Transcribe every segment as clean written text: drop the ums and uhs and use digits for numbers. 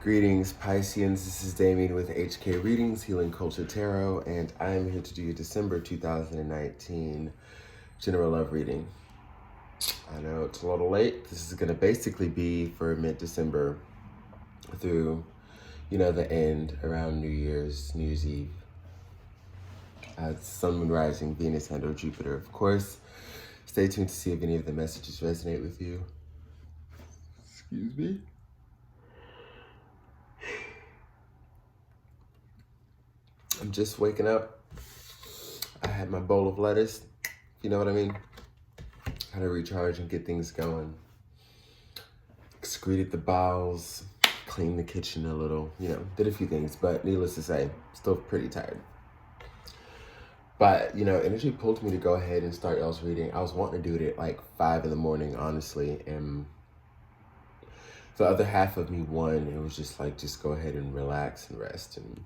Greetings, Pisceans. This is Damien with HK Readings, Healing Culture Tarot, and I am here to do your December 2019 General Love Reading. I know it's a little late. This is going to basically be for mid-December through, the end around New Year's Eve. Sun, Moon, Rising, Venus, and or Jupiter. Of course, stay tuned to see if any of the messages resonate with you. Excuse me. I'm just waking up. I had my bowl of lettuce. You know what I mean? Had to recharge and get things going. Excreted the bowels, cleaned the kitchen a little, did a few things, but needless to say, still pretty tired. But, energy pulled me to go ahead and start y'all's reading. I was wanting to do it at like 5 in the morning, honestly, and the other half of me won. It was just like, just go ahead and relax and rest, and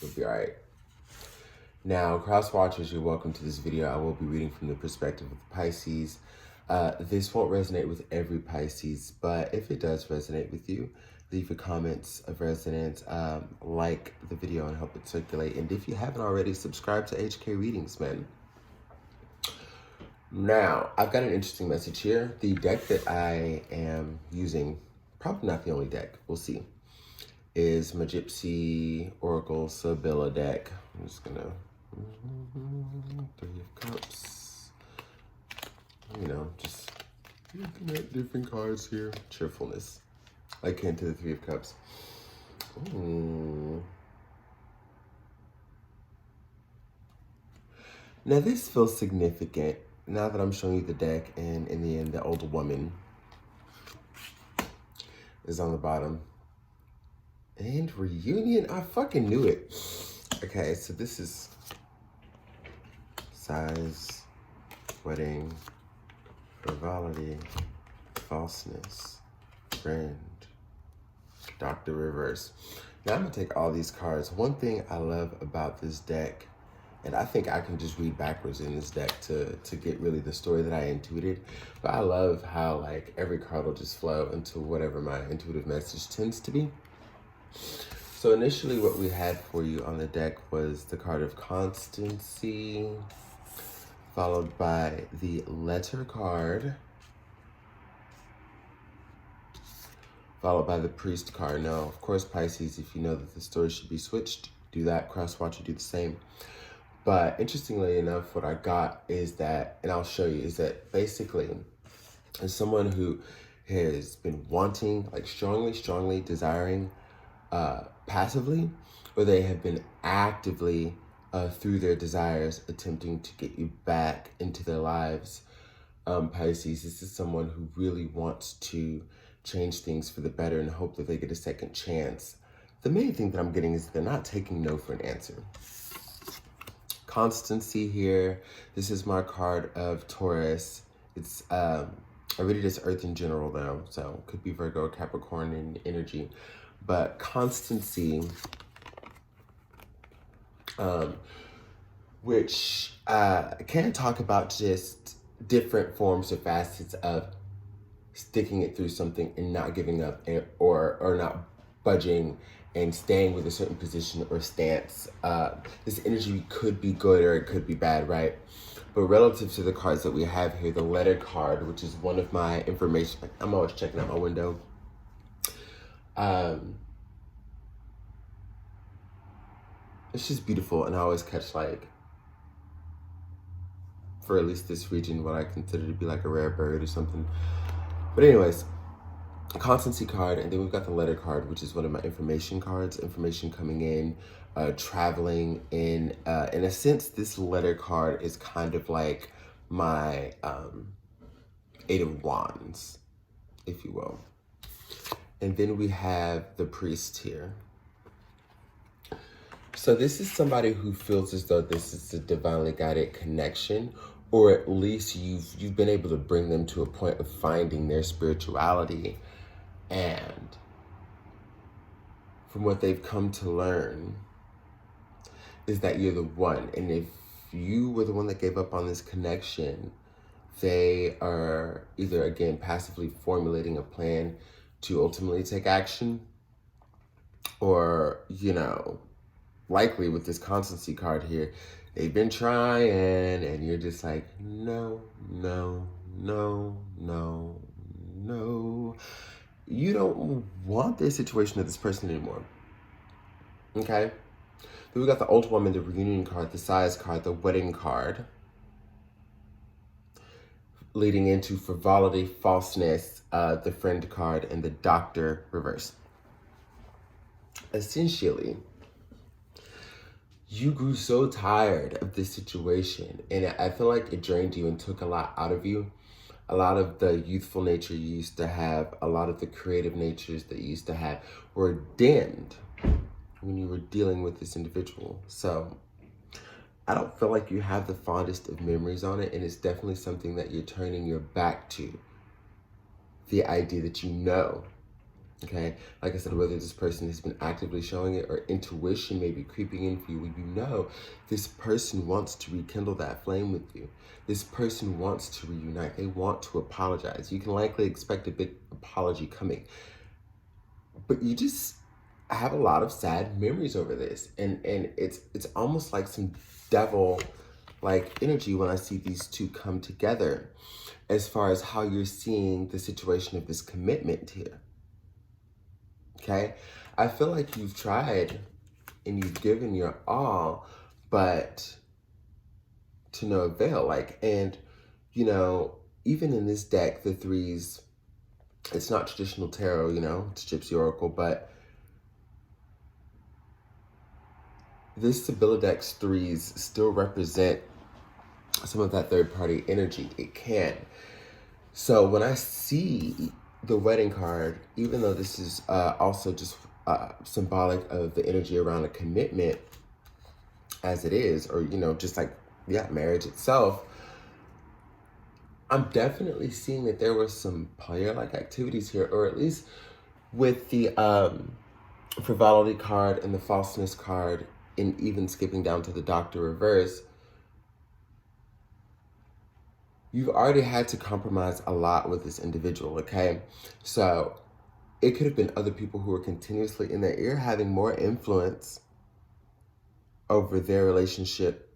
it'll be all right. Now, cross watchers, you're welcome to this video. I will be reading from the perspective of the Pisces. This won't resonate with every Pisces, but if it does resonate with you, leave your comments of resonance, like the video and help it circulate. And if you haven't already, subscribe to HK Readings, man. Now, I've got an interesting message here. The deck that I am using, probably not the only deck, we'll see, is my Gypsy Oracle Sibylla deck. I'm just gonna, 3 of Cups. Just looking at different cards here. Cheerfulness. Like into the 3 of Cups. Ooh. Now this feels significant. Now that I'm showing you the deck, and in the end, the older woman is on the bottom. And reunion, I fucking knew it. Okay, so this is size, wedding, frivolity, falseness, friend, Dr. Reverse. Now I'm gonna take all these cards. One thing I love about this deck, and I think I can just read backwards in this deck to get really the story that I intuited, but I love how like every card will just flow into whatever my intuitive message tends to be. So initially what we had for you on the deck was the card of Constancy, followed by the Letter card, followed by the Priest card. Now, of course, Pisces, if you know that the story should be switched, do that. Crosswatch, you do the same. But interestingly enough, what I got is that, and I'll show you, is that basically as someone who has been wanting, like strongly desiring, passively, or they have been actively through their desires attempting to get you back into their lives. Pisces, this is someone who really wants to change things for the better and hope that they get a second chance. The main thing that I'm getting is they're not taking no for an answer. Constancy here. This is my card of Taurus. It's I read it as Earth in general though, so could be Virgo, Capricorn in energy. But constancy, which can talk about just different forms or facets of sticking it through something and not giving up, or not budging and staying with a certain position or stance. This energy could be good or it could be bad, right? But relative to the cards that we have here, the Letter card, which is one of my information, I'm always checking out my window. It's just beautiful, and I always catch, like, for at least this region, what I consider to be like a rare bird or something. But anyways, Constancy card, and then we've got the Letter card, which is one of my information cards. Information coming in, traveling in a sense, this Letter card is kind of like my 8 of Wands, if you will. And then we have the Priest here. So this is somebody who feels as though this is a divinely guided connection, or at least you've been able to bring them to a point of finding their spirituality. And from what they've come to learn is that you're the one. And if you were the one that gave up on this connection, they are either, again, passively formulating a plan to ultimately take action, Or, you know, likely with this constancy card here, they've been trying and you're just like, no, no, no, no, no. You don't want this situation with this person anymore. Okay? Then we got the old woman, the reunion card, the size card, the wedding card. Leading into frivolity, falseness, the friend card, and the doctor reverse. Essentially, you grew so tired of this situation, and I feel like it drained you and took a lot out of you. A lot of the youthful nature you used to have, a lot of the creative natures that you used to have were dimmed when you were dealing with this individual. So I don't feel like you have the fondest of memories on it, and it's definitely something that you're turning your back to. The idea that you know, okay? Like I said, whether this person has been actively showing it or intuition may be creeping in for you, you know this person wants to rekindle that flame with you. This person wants to reunite. They want to apologize. You can likely expect a big apology coming. But you just have a lot of sad memories over this. And it's almost like some devil-like energy when I see these two come together as far as how you're seeing the situation of this commitment here. Okay? I feel like you've tried and you've given your all, but to no avail. And you know, even in this deck, the threes, it's not traditional tarot, you know, it's Gypsy Oracle, but this Sibylla deck's threes still represent some of that third party energy. It can. So when I see the wedding card, even though this is also just symbolic of the energy around a commitment as it is, or, you know, just like, yeah, marriage itself, I'm definitely seeing that there were some player-like activities here, or at least with the frivolity card and the falseness card, and even skipping down to the doctor reverse, you've already had to compromise a lot with this individual, okay? So it could have been other people who were continuously in their ear having more influence over their relationship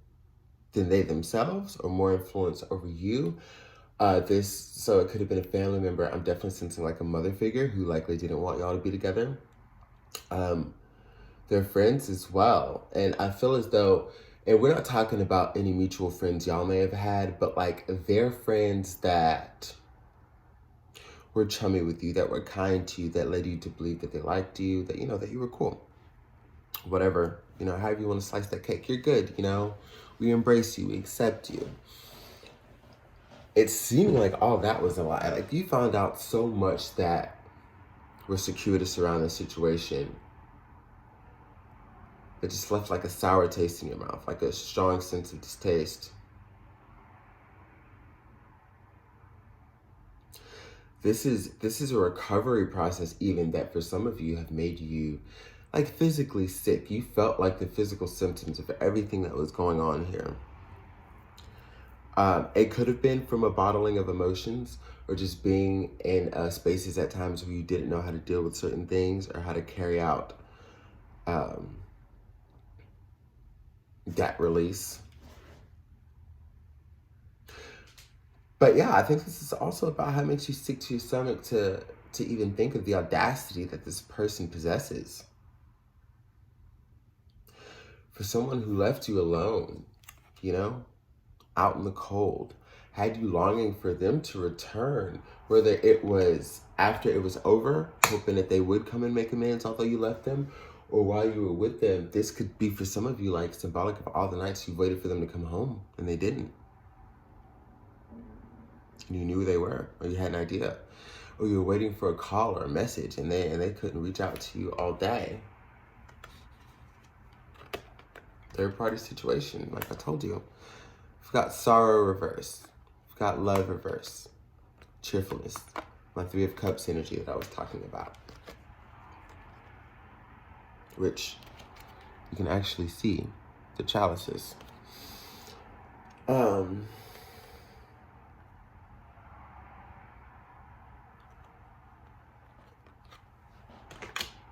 than they themselves, or more influence over you. So it could have been a family member. I'm definitely sensing like a mother figure who likely didn't want y'all to be together. Their friends as well. And I feel as though, and we're not talking about any mutual friends y'all may have had, but like their friends that were chummy with you, that were kind to you, that led you to believe that they liked you, that, you know, that you were cool. Whatever, you know, however you want to slice that cake, you're good, you know. We embrace you, we accept you. It seemed like all that was a lie. Like you found out so much that was circuitous around the situation. It just left like a sour taste in your mouth, like a strong sense of distaste. This is a recovery process even that for some of you have made you like physically sick. You felt like the physical symptoms of everything that was going on here. It could have been from a bottling of emotions, or just being in spaces at times where you didn't know how to deal with certain things or how to carry out that release. But yeah, I think this is also about how it makes you sick to your stomach to even think of the audacity that this person possesses. For someone who left you alone, you know, out in the cold, had you longing for them to return, whether it was after it was over, hoping that they would come and make amends although you left them, or while you were with them. This could be for some of you like symbolic of all the nights you waited for them to come home and they didn't. And you knew who they were, or you had an idea, or you were waiting for a call or a message and they couldn't reach out to you all day. Third party situation, like I told you. We've got sorrow reverse. We've got love reverse. Cheerfulness. My Three of Cups energy that I was talking about. Which you can actually see the chalices.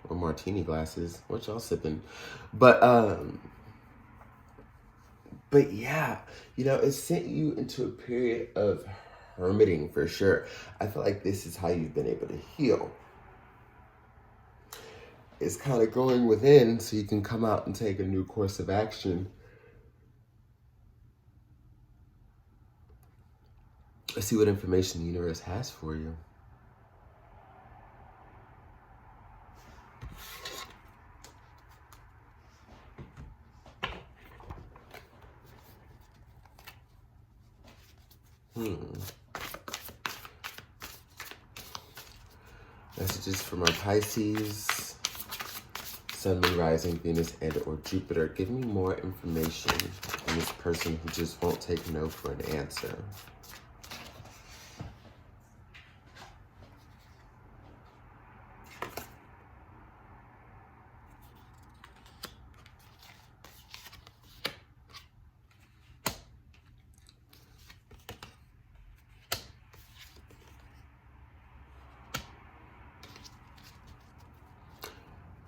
or martini glasses. What y'all sipping? But yeah, you know, it sent you into a period of hermiting for sure. I feel like this is how you've been able to heal. It's kind of going within so you can come out and take a new course of action. Let's see what information the universe has for you. Messages for my Pisces, Sun, Moon, Rising, Venus, and or Jupiter. Give me more information on this person who just won't take no for an answer.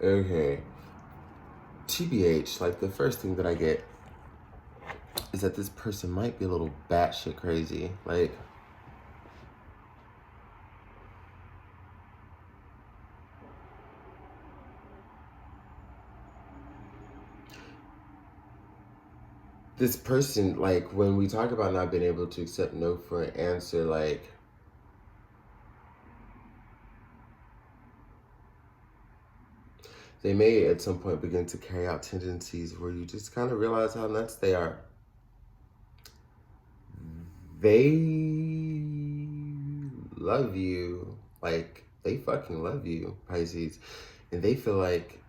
Okay. TBH, like the first thing that I get is that this person might be a little batshit crazy. Like, this person, like, when we talk about not being able to accept no for an answer, like, they may at some point begin to carry out tendencies where you just kind of realize how nuts they are. They love you. Like, they fucking love you, Pisces. And they feel like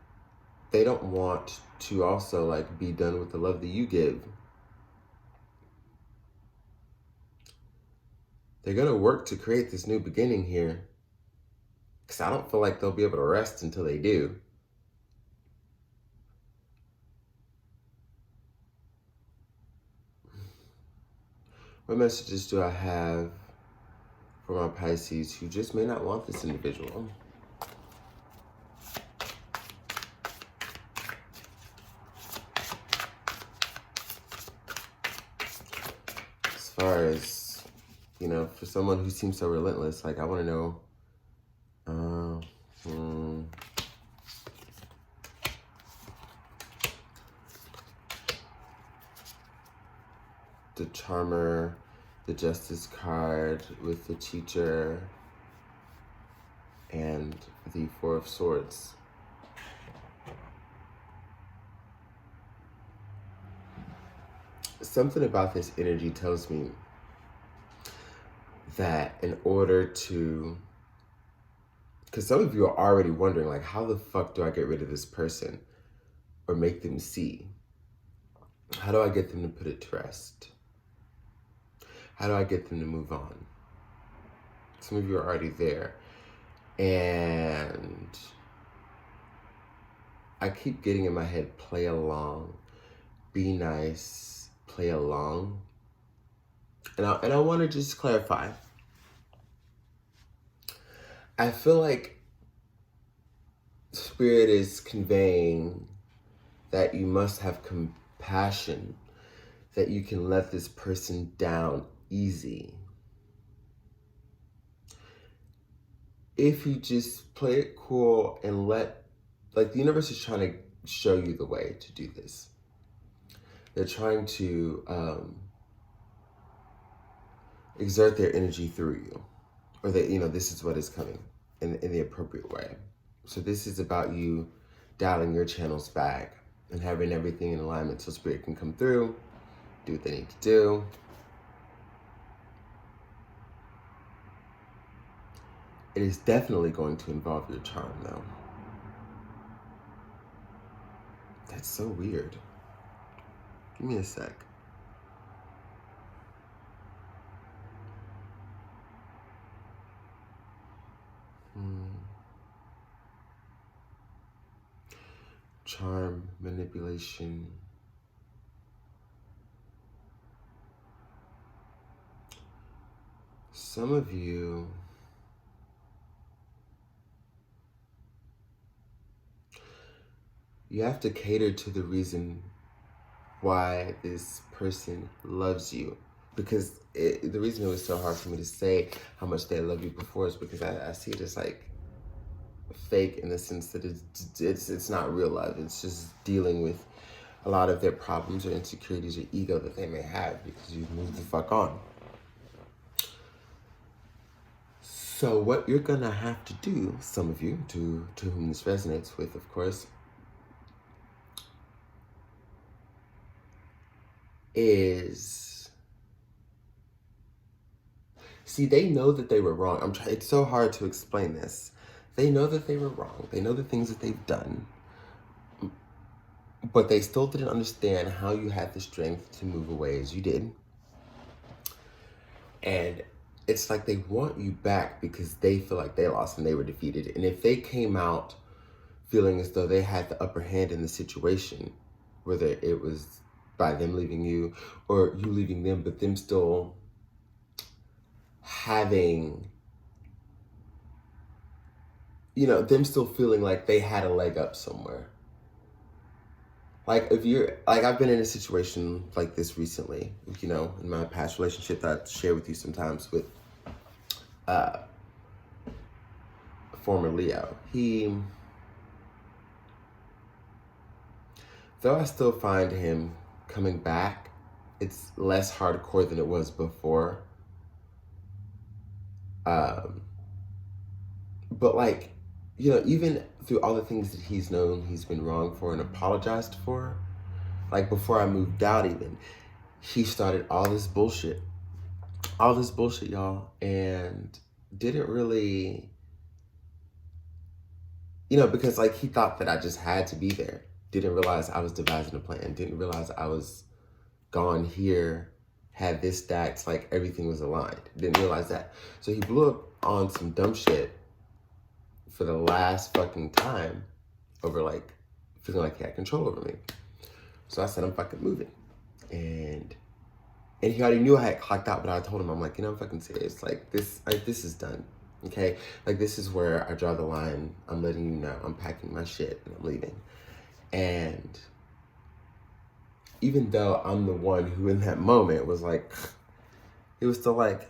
they don't want to also, like, be done with the love that you give. They're going to work to create this new beginning here. Because I don't feel like they'll be able to rest until they do. What messages do I have for my Pisces who just may not want this individual? As far as, you know, for someone who seems so relentless, like, I want to know, the Charmer, the Justice card with the Teacher, and the Four of Swords. Something about this energy tells me that in order to, because some of you are already wondering, like, how the fuck do I get rid of this person or make them see? How do I get them to put it to rest? How do I get them to move on? Some of you are already there. And I keep getting in my head, play along, be nice, play along. And I want to just clarify. I feel like Spirit is conveying that you must have compassion, that you can let this person down easy. If you just play it cool and let, like, the universe is trying to show you the way to do this. They're trying to exert their energy through you, or that, you know, this is what is coming in the appropriate way. So this is about you dialing your channels back and having everything in alignment so Spirit can come through, do what they need to do. It is definitely going to involve your charm, though. That's so weird. Give me a sec. Charm, manipulation. Some of you you have to cater to the reason why this person loves you. Because the reason it was so hard for me to say how much they love you before is because I see it as like fake, in the sense that it's not real love. It's just dealing with a lot of their problems or insecurities or ego that they may have because you've moved the fuck on. So what you're gonna have to do, some of you, to whom this resonates with, of course, is, see, they know that they were wrong. It's so hard to explain this. They know that they were wrong. They know the things that they've done, but they still didn't understand how you had the strength to move away as you did. And it's like they want you back because they feel like they lost and they were defeated. And if they came out feeling as though they had the upper hand in the situation, whether it was by them leaving you or you leaving them, but them still having, them still feeling like they had a leg up somewhere. Like, if you're, like, I've been in a situation like this recently, in my past relationship that I share with you sometimes with a former Leo. Though I still find him coming back, it's less hardcore than it was before. But like, even through all the things that he's known he's been wrong for and apologized for, like before I moved out even, he started all this bullshit, y'all, and didn't really, because like he thought that I just had to be there. Didn't realize I was devising a plan. Didn't realize I was gone here, had this stacked, like everything was aligned. Didn't realize that. So he blew up on some dumb shit for the last fucking time over like feeling like he had control over me. So I said, I'm fucking moving. And he already knew I had clocked out, but I told him, I'm like, I'm fucking serious. Like this is done. Okay? Like this is where I draw the line. I'm letting you know. I'm packing my shit and I'm leaving. And even though I'm the one who in that moment was like, it was still like,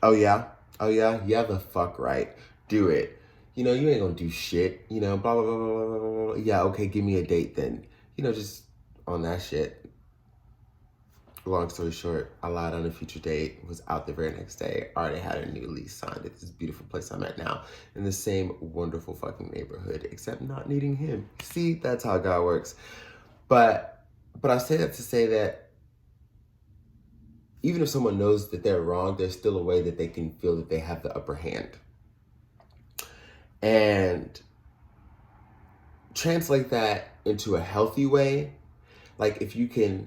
oh yeah, the fuck right. Do it. You ain't gonna do shit, blah, blah, blah, blah, blah, blah. Yeah, okay, give me a date then. Just on that shit. Long story short, I lied on a future date, was out the very next day, already had a new lease signed at this beautiful place I'm at now, in the same wonderful fucking neighborhood, except not needing him. See, that's how God works. But I say that to say that even if someone knows that they're wrong, there's still a way that they can feel that they have the upper hand. And translate that into a healthy way. Like if you can,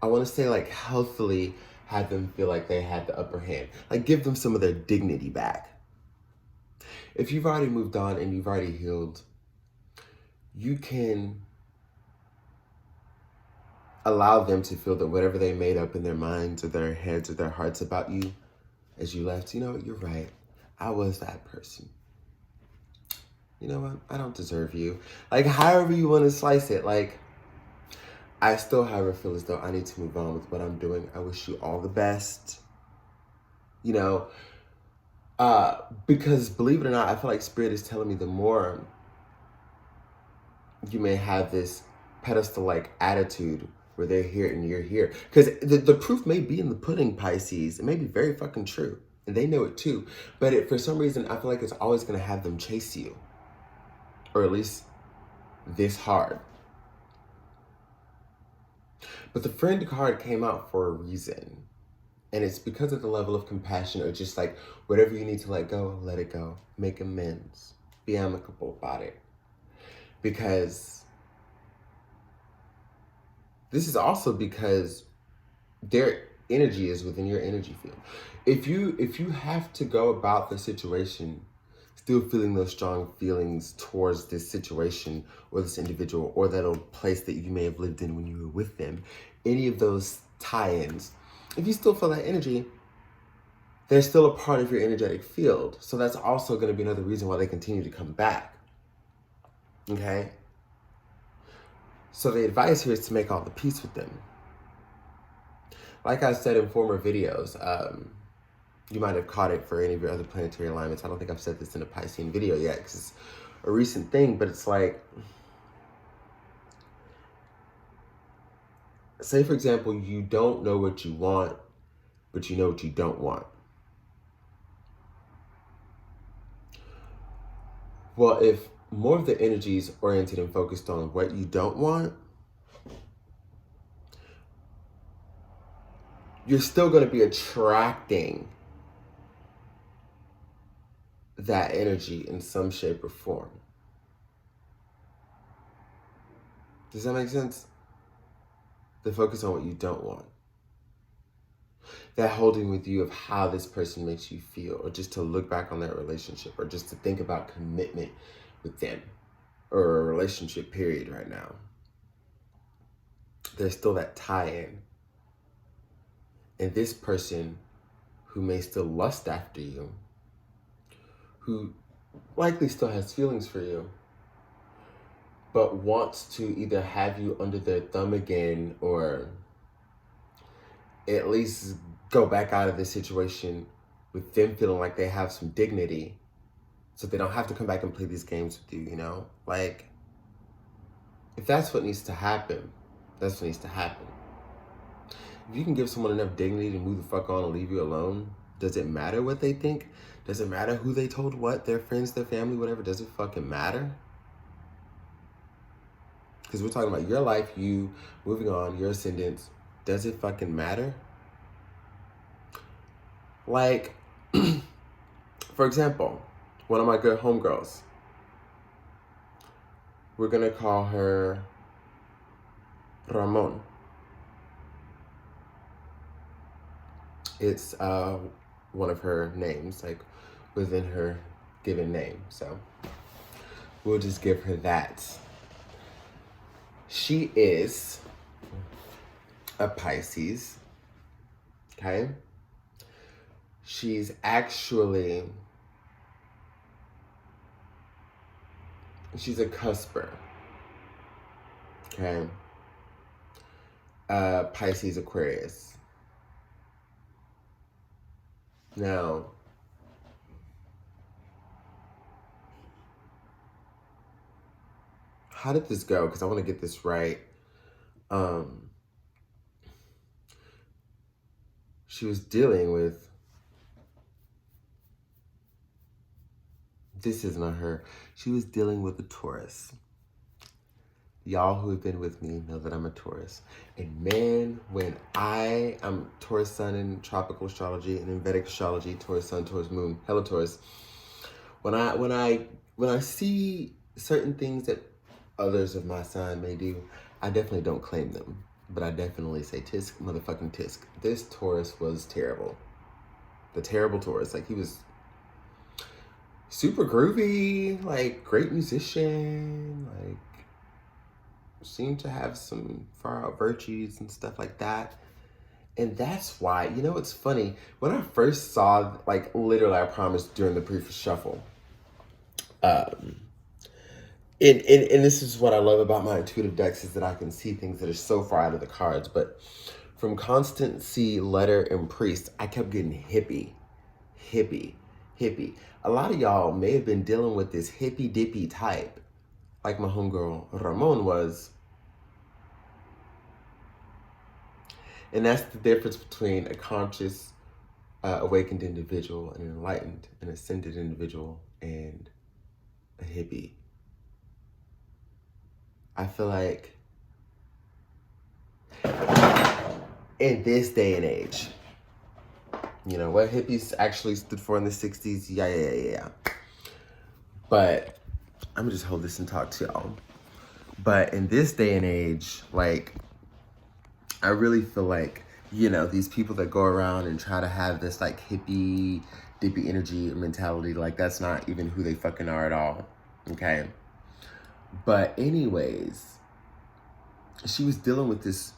I want to say like healthily have them feel like they had the upper hand. Like give them some of their dignity back. If you've already moved on and you've already healed, you can allow them to feel that whatever they made up in their minds or their heads or their hearts about you as you left, you're right. I was that person. You know what? I don't deserve you. Like, however you want to slice it. Like, I still, however, feel as though I need to move on with what I'm doing. I wish you all the best. Because believe it or not, I feel like Spirit is telling me the more you may have this pedestal-like attitude where they're here and you're here. Because the proof may be in the pudding, Pisces. It may be very fucking true. And they know it too. But for some reason, I feel like it's always going to have them chase you. Or at least this hard. But the friend card came out for a reason. And it's because of the level of compassion or just like whatever you need to let go, let it go. Make amends. Be amicable about it. Because this is also because their energy is within your energy field. If you have to go about the situation still feeling those strong feelings towards this situation or this individual or that old place that you may have lived in when you were with them, any of those tie-ins, if you still feel that energy, they're still a part of your energetic field. So that's also going to be another reason why they continue to come back. Okay? So the advice here is to make all the peace with them. Like I said in former videos, you might have caught it for any of your other planetary alignments. I don't think I've said this in a Piscean video yet because it's a recent thing, but it's like, say for example, you don't know what you want, but you know what you don't want. Well, if more of the energy is oriented and focused on what you don't want, you're still going to be attracting that energy in some shape or form. Does that make sense? The focus on what you don't want. That holding with you of how this person makes you feel, or just to look back on that relationship, or just to think about commitment with them, or a relationship period right now. There's still that tie-in. And this person who may still lust after you, who likely still has feelings for you, but wants to either have you under their thumb again, or at least go back out of this situation with them feeling like they have some dignity, so they don't have to come back and play these games with you, you know? Like, if that's what needs to happen, that's what needs to happen. If you can give someone enough dignity to move the fuck on and leave you alone, does it matter what they think? Does it matter who they told what? Their friends, their family, whatever? Does it fucking matter? Because we're talking about your life, you moving on, your ascendance. Does it fucking matter? Like, for example, one of my good homegirls, we're gonna call her Ramon. It's one of her names, like within her given name. So we'll just give her that. She is a Pisces, okay? She's actually, she's a cusper, okay? Pisces Aquarius. Now, how did this go? Because I want to get this right. She was dealing with, this is not her. She was dealing with a Taurus. Y'all who have been with me know that I'm a Taurus. And man, when I'm Taurus sun in tropical astrology and in Vedic astrology, Taurus sun, Taurus moon, hello Taurus. When I see certain things that others of my sign may do, I definitely don't claim them. But I definitely say tisk, motherfucking tisk. This Taurus was terrible. The terrible Taurus. Like, he was super groovy, like great musician, like seemed to have some far out virtues and stuff like that. And that's why, you know, it's funny. When I first saw, like, literally, I promised during the previous shuffle, and this is what I love about my intuitive decks, is that I can see things that are so far out of the cards. But from Constancy, Letter, and Priest, I kept getting hippie. A lot of y'all may have been dealing with this hippy dippy type, like my homegirl Ramon was. And that's the difference between a conscious, awakened individual and an enlightened, an ascended individual and a hippie. I feel like in this day and age, you know, what hippies actually stood for in the 60s, yeah. But I'm gonna just hold this and talk to y'all. But in this day and age, like, I really feel like, you know, these people that go around and try to have this, like, hippie, dippy energy mentality, like, that's not even who they fucking are at all, okay? But anyways, she was dealing with this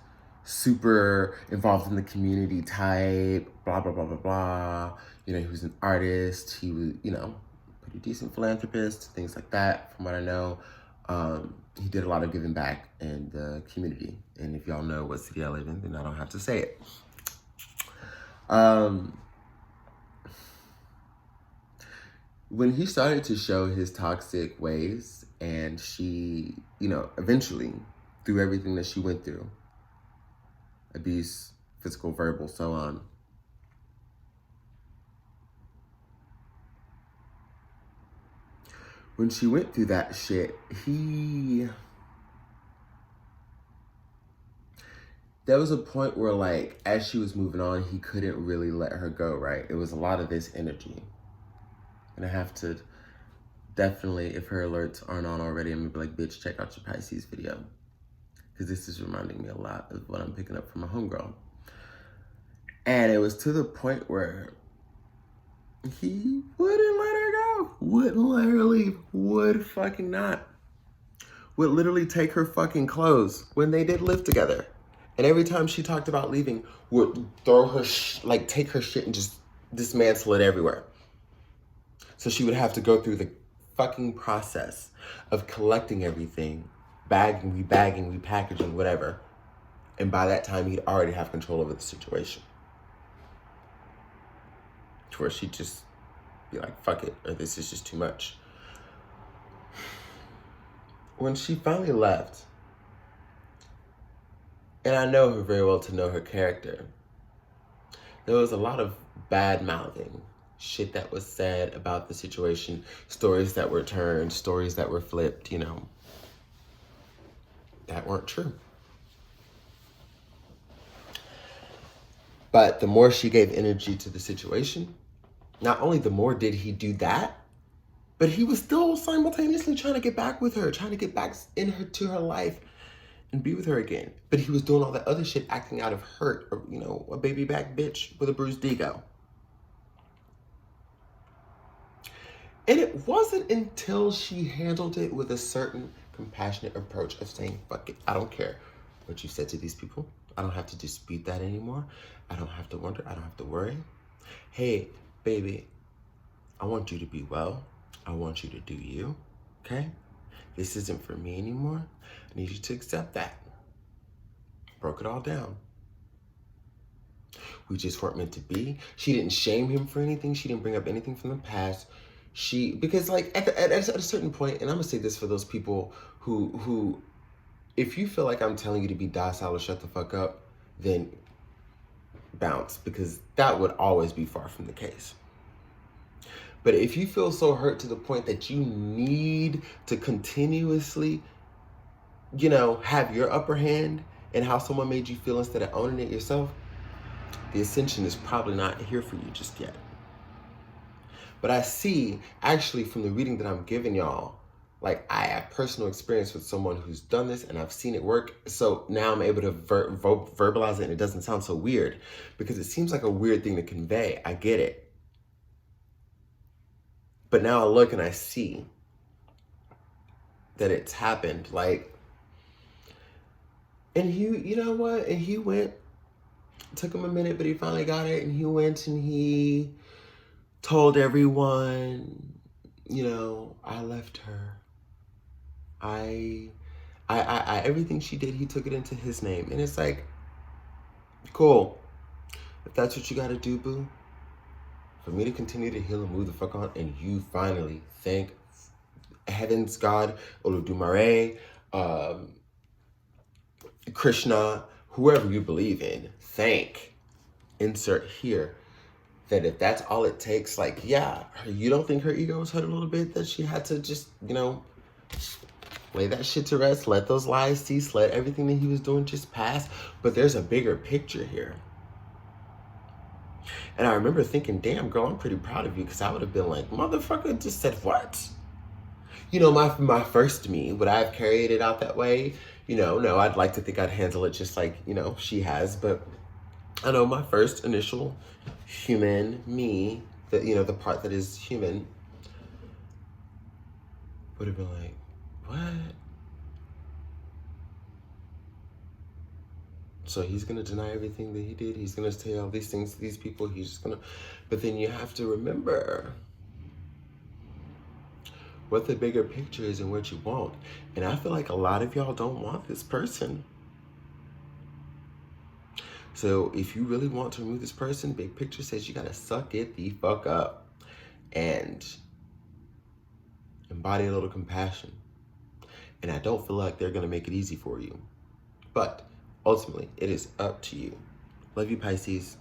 super involved in the community type, blah, blah, blah, blah, blah. You know, he was an artist. He was, you know, pretty decent philanthropist, things like that, from what I know. He did a lot of giving back in the community. And if y'all know what city I live in, then I don't have to say it. When he started to show his toxic ways, and she, you know, eventually, through everything that she went through, abuse, physical, verbal, so on, when she went through that shit, there was a point where, like, as she was moving on, he couldn't really let her go, right? It was a lot of this energy. And I have to definitely, if her alerts aren't on already, I'm gonna be like, bitch, check out your Pisces video. Because this is reminding me a lot of what I'm picking up from my homegirl. And it was to the point where he wouldn't let her go. Wouldn't let her leave. Would fucking not. Would literally take her fucking clothes when they did live together. And every time she talked about leaving, would throw her, like take her shit and just dismantle it everywhere. So she would have to go through the fucking process of collecting everything, bagging, repackaging, whatever. And by that time, he'd already have control over the situation. To where she'd just be like, fuck it, or this is just too much. When she finally left, and I know her very well to know her character, there was a lot of bad mouthing, shit that was said about the situation, stories that were turned, stories that were flipped, you know, that weren't true. But the more she gave energy to the situation, not only the more did he do that, but he was still simultaneously trying to get back with her, trying to get back to her life and be with her again. But he was doing all that other shit, acting out of hurt, or, you know, a baby back bitch with a bruised ego. And it wasn't until she handled it with a certain compassionate approach of saying, fuck it, I don't care what you said to these people. I don't have to dispute that anymore. I don't have to wonder. I don't have to worry. Hey, baby, I want you to be well. I want you to do you, okay? This isn't for me anymore. I need you to accept that. Broke it all down. We just weren't meant to be. She didn't shame him for anything. She didn't bring up anything from the past. Because like at a certain point, and I'm gonna say this for those people who, if you feel like I'm telling you to be docile or shut the fuck up, then bounce, because that would always be far from the case. But if you feel so hurt to the point that you need to continuously, you know, have your upper hand in how someone made you feel instead of owning it yourself, the ascension is probably not here for you just yet. But I see, actually, from the reading that I'm giving y'all, like, I have personal experience with someone who's done this, and I've seen it work. So now I'm able to verbalize it, and it doesn't sound so weird, because it seems like a weird thing to convey. I get it. But now I look and I see that it's happened. Like, and he, you know what? And he went, took him a minute, but he finally got it. And he went and he told everyone, you know, I left her. I everything she did, he took it into his name. And it's like, cool. If that's what you got to do, boo, for me to continue to heal and move the fuck on, and you finally, thank heavens, God, Olodumare, Krishna, whoever you believe in, thank, insert here, that if that's all it takes, like, yeah, you don't think her ego was hurt a little bit, that she had to just, you know, lay that shit to rest, let those lies cease, let everything that he was doing just pass. But there's a bigger picture here. And I remember thinking, damn, girl, I'm pretty proud of you, because I would have been like, motherfucker, just said what? You know, my first me, would I have carried it out that way? You know, no, I'd like to think I'd handle it just like, you know, she has. But I know my first initial human me, that, you know, the part that is human, would have been like, what? So he's going to deny everything that he did? He's going to say all these things to these people? He's just going to... But then you have to remember what the bigger picture is and what you want. And I feel like a lot of y'all don't want this person. So if you really want to remove this person, big picture says you gotta suck it the fuck up and embody a little compassion. And I don't feel like they're gonna make it easy for you. But ultimately, it is up to you. Love you, Pisces.